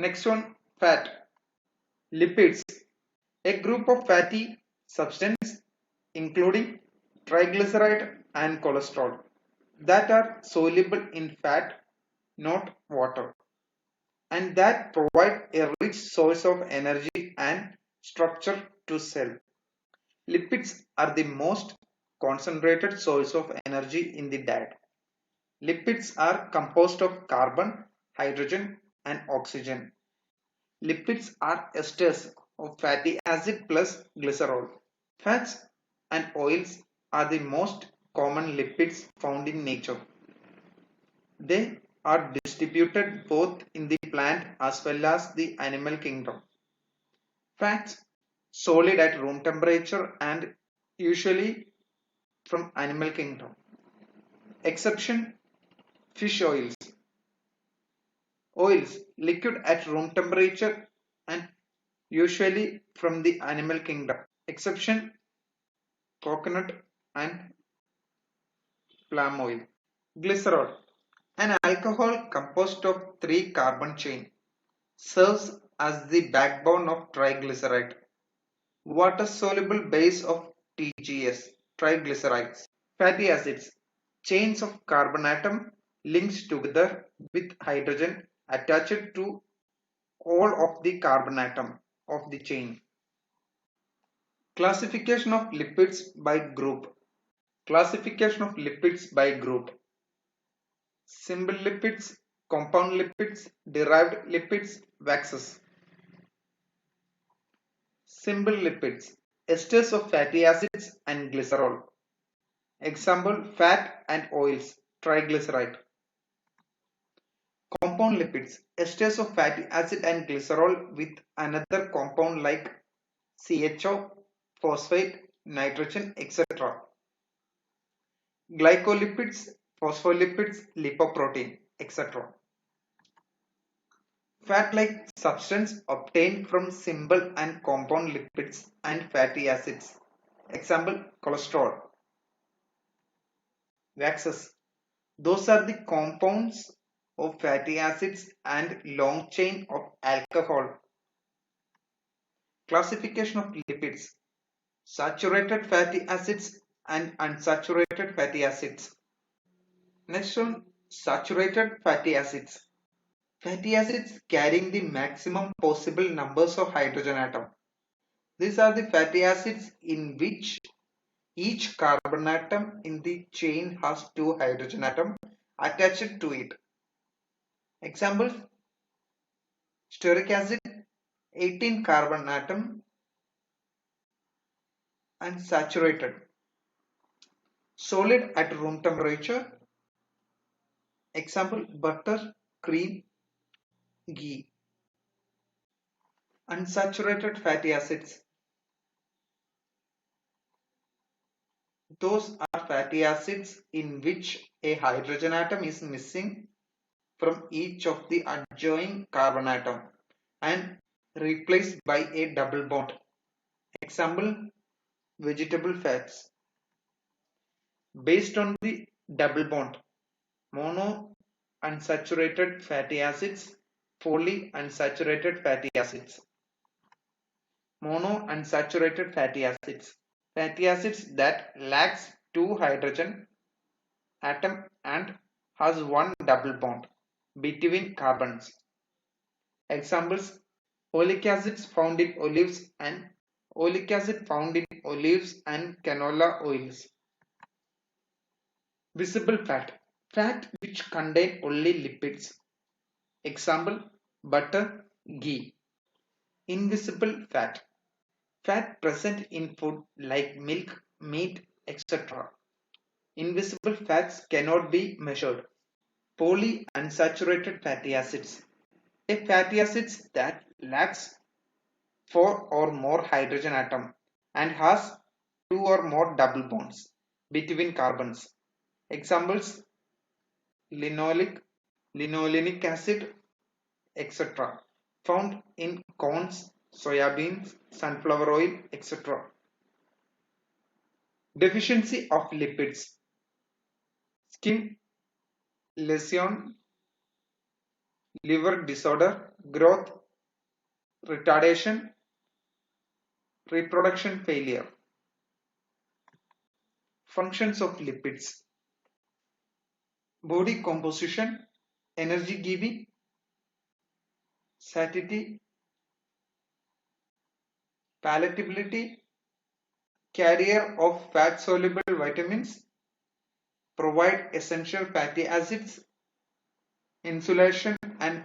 Next one, fat. Lipids, a group of fatty substances including triglyceride and cholesterol that are soluble in fat, not water, and that provide a rich source of energy and structure to cell. Lipids are the most concentrated source of energy in the diet. Lipids are composed of carbon, hydrogen, and oxygen. Lipids are esters of fatty acid plus glycerol. Fats and oils are the most common lipids found in nature. They are distributed both in the plant as well as the animal kingdom. Fats solid at room temperature and usually from animal kingdom. Exception, fish oils. Oils liquid at room temperature and usually from the animal kingdom. Exception, coconut and palm oil. Glycerol, an alcohol composed of three carbon chain, serves as the backbone of triglyceride, water-soluble base of TGS, triglycerides. Fatty acids, chains of carbon atom linked together with hydrogen attached to all of the carbon atom of the chain. Classification of lipids by group. Classification of lipids by group. Simple lipids, compound lipids, derived lipids, waxes. Simple lipids, esters of fatty acids and glycerol. Example, fat and oils, triglyceride. Compound lipids, esters of fatty acid and glycerol with another compound like CHO, phosphate, nitrogen, etc. Glycolipids, phospholipids, lipoprotein, etc. Fat-like substance obtained from simple and compound lipids and fatty acids. Example, cholesterol. Waxes. Those are the compounds of fatty acids and long chain of alcohol. Classification of lipids. Saturated fatty acids and unsaturated fatty acids. Next one, saturated fatty acids. Fatty acids carrying the maximum possible numbers of hydrogen atom. These are the fatty acids in which each carbon atom in the chain has two hydrogen atoms attached to it. Examples, stearic acid, 18 carbon atom and saturated. Solid at room temperature. Example, butter, cream, ghee. Unsaturated fatty acids. Those are fatty acids in which a hydrogen atom is missing from each of the adjoining carbon atom and replaced by a double bond. Example, vegetable fats. Based on the double bond, mono unsaturated fatty acids, polyunsaturated fatty acids. Mono unsaturated fatty acids. Fatty acids that lacks two hydrogen atom and has one double bond between carbons. Examples, oleic acids found in olives and oleic acid found in olives and canola oils. Visible fat, fat which contain only lipids. Example, butter, ghee. Invisible fat, fat present in food like milk, meat, etc. Invisible fats cannot be measured. Polyunsaturated fatty acids, a fatty acids that lacks four or more hydrogen atom and has two or more double bonds between carbons. Examples, linoleic, linolenic acid, etc. found in corns, soybeans, sunflower oil, etc. Deficiency of lipids, skin lesion, liver disorder, growth retardation, reproduction failure. Functions of lipids: body composition, energy giving, satiety, palatability, carrier of fat soluble vitamins, provide essential fatty acids, insulation and